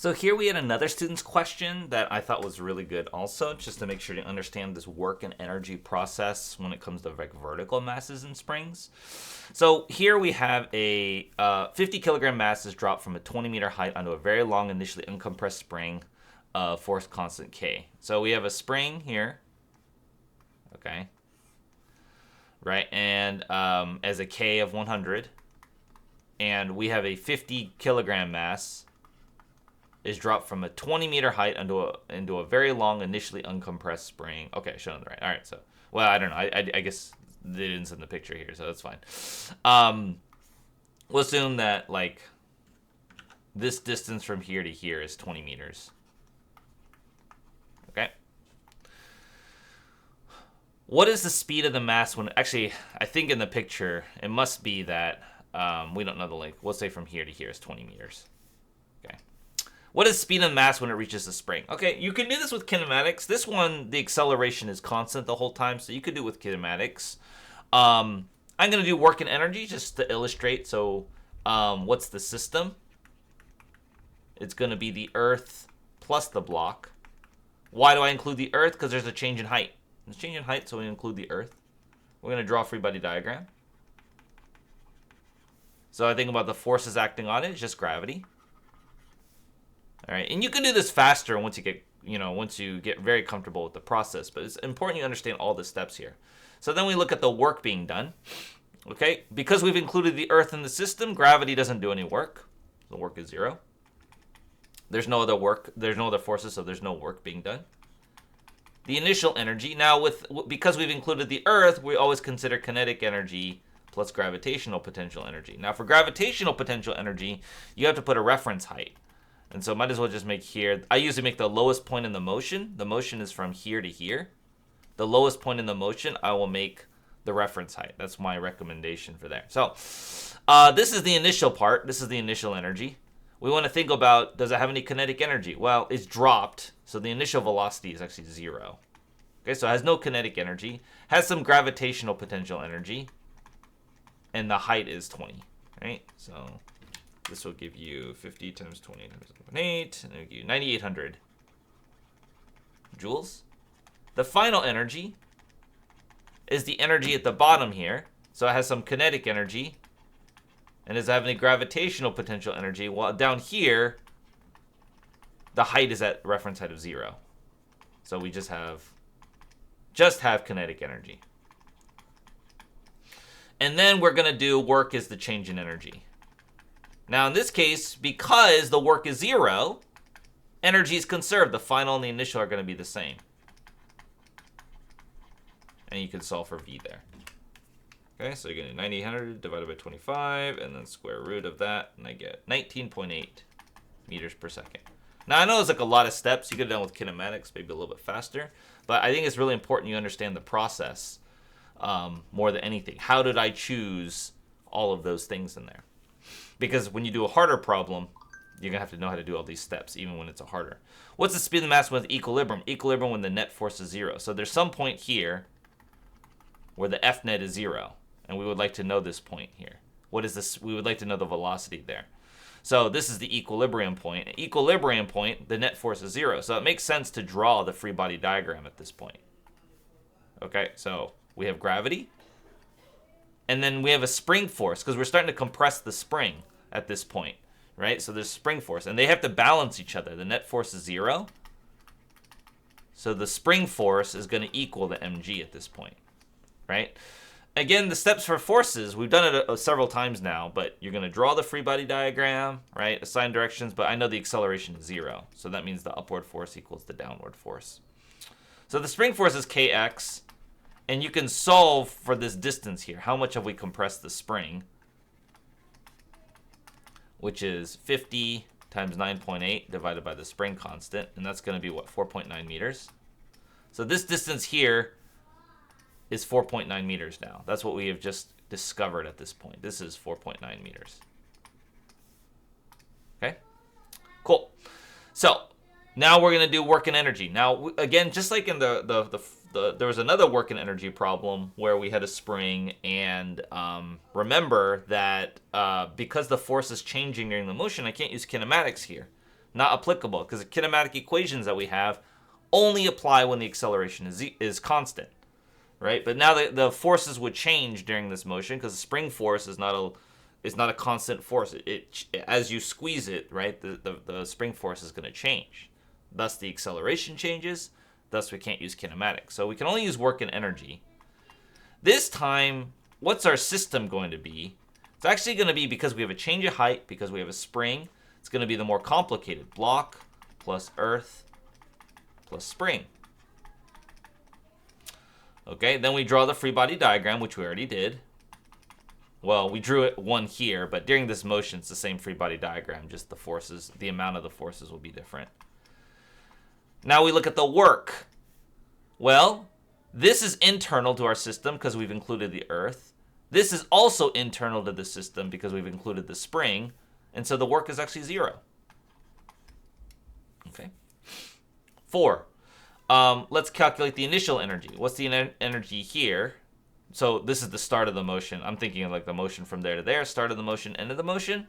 So here we had another student's question that I thought was really good also, just to make sure to understand this work and energy process when it comes to like vertical masses and springs. So here we have a 50 kilogram mass is dropped from a 20 meter height onto a very long, initially uncompressed spring of force constant K. So we have a spring here, okay, right, and as a K of 100, and we have a 50 kilogram mass is dropped from a 20 meter height into a very long, initially uncompressed spring. Okay, showing the right. All right, so, well, I don't know. I guess they didn't send the picture here, so that's fine. We'll assume that, like, this distance from here to here is 20 meters. Okay. What is the speed of the mass when, actually, I think in the picture, it must be that, we don't know the length. We'll say from here to here is 20 meters. Okay. What is speed of mass when it reaches the spring? Okay, you can do this with kinematics. This one, the acceleration is constant the whole time, so you could do it with kinematics. I'm going to do work and energy just to illustrate. So what's the system? It's going to be the Earth plus the block. Why do I include the Earth? Because there's a change in height. There's a change in height, so we include the Earth. We're going to draw a free body diagram. So I think about the forces acting on it. It's just gravity. All right, and you can do this faster once you get very comfortable with the process, but it's important you understand all the steps here. So then we look at the work being done. Okay, because we've included the Earth in the system, gravity doesn't do any work. The work is 0. There's no other work, there's no other forces, so there's no work being done. The initial energy, now because we've included the Earth, we always consider kinetic energy plus gravitational potential energy. Now for gravitational potential energy, you have to put a reference height. And so might as well just make here. I usually make the lowest point in the motion. The motion is from here to here. The lowest point in the motion, I will make the reference height. That's my recommendation for there. So this is the initial part. This is the initial energy. We want to think about, does it have any kinetic energy? Well, it's dropped. So the initial velocity is actually 0. Okay, so it has no kinetic energy. Has some gravitational potential energy. And the height is 20. Right? So this will give you 50 times 20 times 1.8, and it'll give you 9,800 joules. The final energy is the energy at the bottom here. So it has some kinetic energy. And does it have any gravitational potential energy? Well, down here, the height is at reference height of 0. So we just have kinetic energy. And then we're going to do work is the change in energy. Now, in this case, because the work is 0, energy is conserved. The final and the initial are going to be the same. And you can solve for V there. Okay, so you're going to do 9,800 divided by 25, and then square root of that, and I get 19.8 meters per second. Now, I know it's like a lot of steps. You could have done with kinematics, maybe a little bit faster. But I think it's really important you understand the process more than anything. How did I choose all of those things in there? Because when you do a harder problem, you're going to have to know how to do all these steps, even when it's a harder. What's the speed of the mass with equilibrium? Equilibrium when the net force is 0. So there's some point here where the F net is 0. And we would like to know this point here. What is this? We would like to know the velocity there. So this is the equilibrium point. At equilibrium point, the net force is 0. So it makes sense to draw the free body diagram at this point. Okay, so we have gravity. And then we have a spring force, because we're starting to compress the spring at this point, right? So there's spring force, and they have to balance each other. The net force is 0. So the spring force is going to equal the mg at this point, right? Again, the steps for forces, we've done it several times now, but you're going to draw the free body diagram, right? Assign directions, but I know the acceleration is 0. So that means the upward force equals the downward force. So the spring force is kx, and you can solve for this distance here. How much have we compressed the spring? Which is 50 times 9.8 divided by the spring constant, and that's going to be, what, 4.9 meters? So this distance here is 4.9 meters now. That's what we have just discovered at this point. This is 4.9 meters. Okay? Cool. So now we're going to do work and energy. Now, again, just like in there was another work and energy problem where we had a spring, and remember that because the force is changing during the motion, I can't use kinematics here not applicable because the kinematic equations that we have only apply when the acceleration is constant, right? But now the forces would change during this motion because the spring force is not a constant force. It as you squeeze it, right, the spring force is going to change. Thus, the acceleration changes. Thus, we can't use kinematics. So we can only use work and energy. This time, what's our system going to be? It's actually going to be, because we have a change of height, because we have a spring, it's going to be the more complicated. Block plus earth plus spring. Okay, then we draw the free body diagram, which we already did. Well, we drew it one here, but during this motion, it's the same free body diagram, just the forces, the amount of the forces will be different. Now we look at the work. Well, this is internal to our system because we've included the earth. This is also internal to the system because we've included the spring. And so the work is actually 0. Okay. 4. Let's calculate the initial energy. What's the energy here? So this is the start of the motion. I'm thinking of like the motion from there to there. Start of the motion, end of the motion.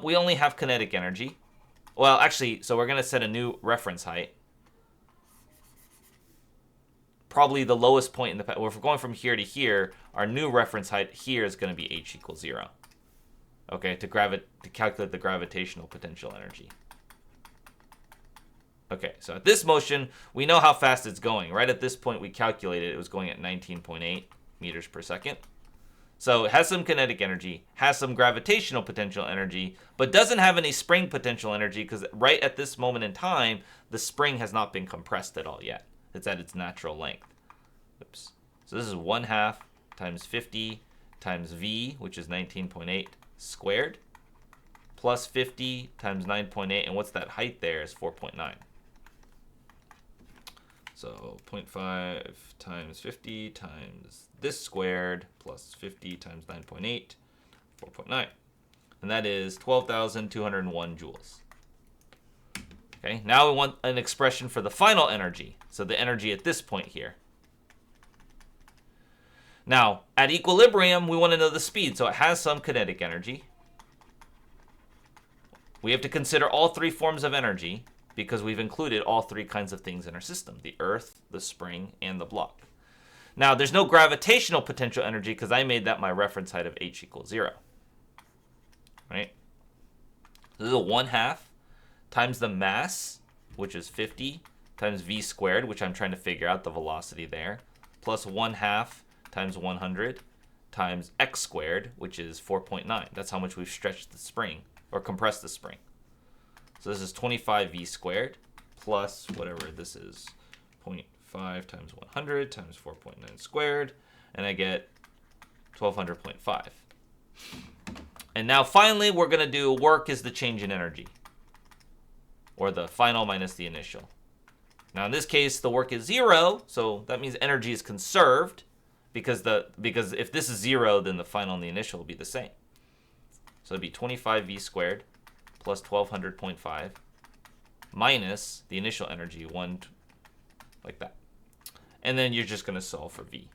We only have kinetic energy. Well, actually, so we're going to set a new reference height. Probably the lowest point in the path. Well, if we're going from here to here, our new reference height here is going to be h equals 0. Okay, to calculate the gravitational potential energy. Okay, so at this motion, we know how fast it's going. Right at this point, we calculated it was going at 19.8 meters per second. So it has some kinetic energy, has some gravitational potential energy, but doesn't have any spring potential energy because right at this moment in time, the spring has not been compressed at all yet. It's at its natural length. Oops. So this is 1/2 times 50 times v, which is 19.8 squared, plus 50 times 9.8, and what's that height there is 4.9. So 0.5 times 50 times this squared plus 50 times 9.8, 4.9. And that is 12,201 joules. Okay, now we want an expression for the final energy. So the energy at this point here. Now, at equilibrium, we want to know the speed. So it has some kinetic energy. We have to consider all 3 forms of energy because we've included all 3 kinds of things in our system. The earth, the spring, and the block. Now, there's no gravitational potential energy because I made that my reference height of h equals 0. Right? This is a 1/2 times the mass, which is 50, times v squared, which I'm trying to figure out the velocity there, plus 1/2 times 100 times x squared, which is 4.9. That's how much we've stretched the spring, or compressed the spring. So this is 25v squared plus whatever this is, 0.5 times 100 times 4.9 squared, and I get 1200.5. And now finally, we're going to do work is the change in energy, or the final minus the initial. Now in this case, the work is 0, so that means energy is conserved, because if this is 0, then the final and the initial will be the same. So it'd be 25v squared plus 1200.5 minus the initial energy, 1, like that. And then you're just going to solve for v.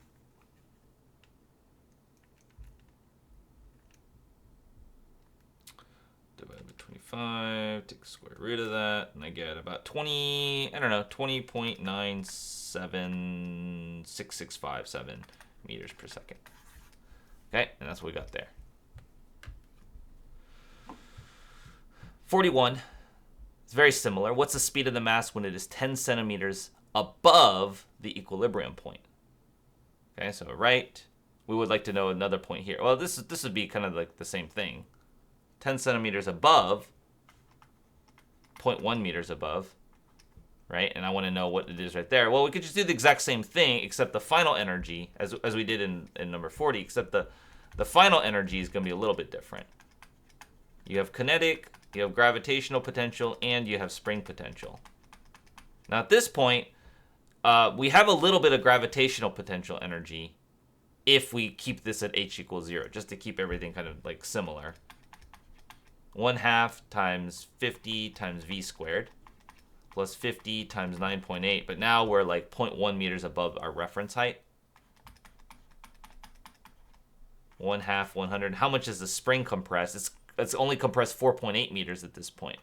Divided by 25, take the square root of that, and I get about 20.97667 meters per second. Okay, and that's what we got there. 41. It's very similar. What's the speed of the mass when it is 10 centimeters above the equilibrium point? Okay, so right, we would like to know another point here. Well, this would be kind of like the same thing. 10 centimeters above, 0.1 meters above, right? And I want to know what it is right there. Well, we could just do the exact same thing, except the final energy, as we did in number 40, except the final energy is going to be a little bit different. You have kinetic, you have gravitational potential, and you have spring potential. Now at this point, we have a little bit of gravitational potential energy if we keep this at h equals 0, just to keep everything kind of like similar. 1/2 times 50 times v squared plus 50 times 9.8, but now we're like 0.1 meters above our reference height. 1/2, 100. How much is the spring compressed? It's only compressed 4.8 meters at this point.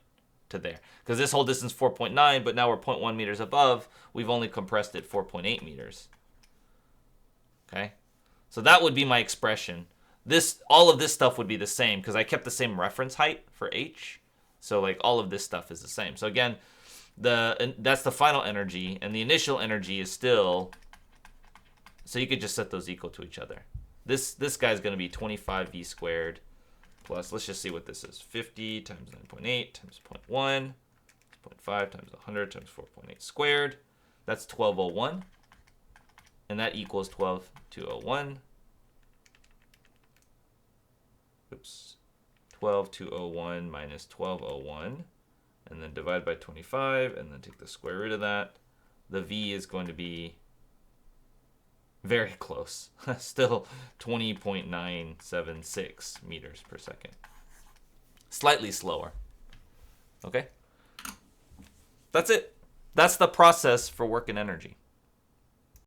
to there. Because this whole distance 4.9, but now we're 0.1 meters above. We've only compressed it 4.8 meters. Okay? So that would be my expression. All of this stuff would be the same because I kept the same reference height for h. So like all of this stuff is the same. So again, that's the final energy, and the initial energy is still. So you could just set those equal to each other. This guy's going to be 25v squared plus, let's just see what this is. 50 times 9.8 times 0.1, 0.5 times 100 times 4.8 squared. That's 1201. And that equals 12201. Oops. 12201 minus 1201. And then divide by 25, and then take the square root of that. The v is going to be very close. Still 20.976 meters per second. Slightly slower. Okay? That's it. That's the process for work and energy.